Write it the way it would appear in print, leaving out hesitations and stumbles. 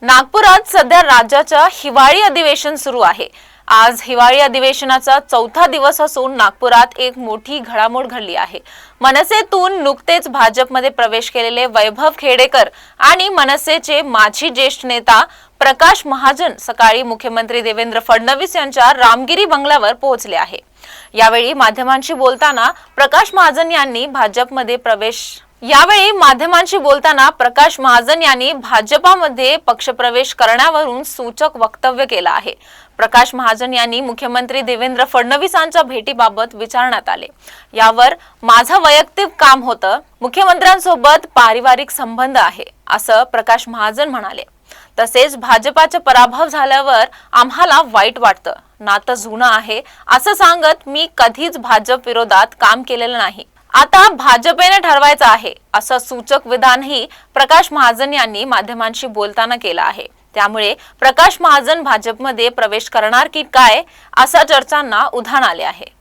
नागपुरात सध्या राज्याचं हिवाळी अधिवेशन सुरू आहे। आज हिवाळी अधिवेशनाचा चौथा दिवस असून नागपुरात एक मोठी घडामोड घडली आहे। मनसेतून नुकतेच भाजपमध्ये प्रवेश केलेले वैभव खेडेकर आणि मनसेचे माजी ज्येष्ठ नेता प्रकाश महाजन सकाळी मुख्यमंत्री देवेंद्र फडणवीस यांच्या रामगिरी बंगल्यावर पोहोचले आहे। यावेळी माध्यमांशी बोलताना प्रकाश महाजन यांनी भाजपामध्ये पक्षप्रवेश करण्यावरून सूचक वक्तव्य केलं आहे। प्रकाश महाजन यांनी मुख्यमंत्री देवेंद्र फडणवीसांच्या भेटीबाबत विचारण्यात आले। यावर माझं वैयक्तिक काम होतं, मुख्यमंत्र्यांसोबत पारिवारिक संबंध आहे असं प्रकाश महाजन म्हणाले। तसेच भाजपाचा पराभव झाल्यावर आम्हाला वाईट वाटतं, नातं जुनं आहे असं सांगत मी कधीच भाजप विरोधात काम केलेलं नाही, आता भाजपने ठरवायचं आहे असं सूचक विधानही प्रकाश महाजन यांनी माध्यमांशी बोलताना केलं आहे। त्यामुळे प्रकाश महाजन भाजपमध्ये प्रवेश करणार की काय अशा चर्चांना उधाण आले आहे।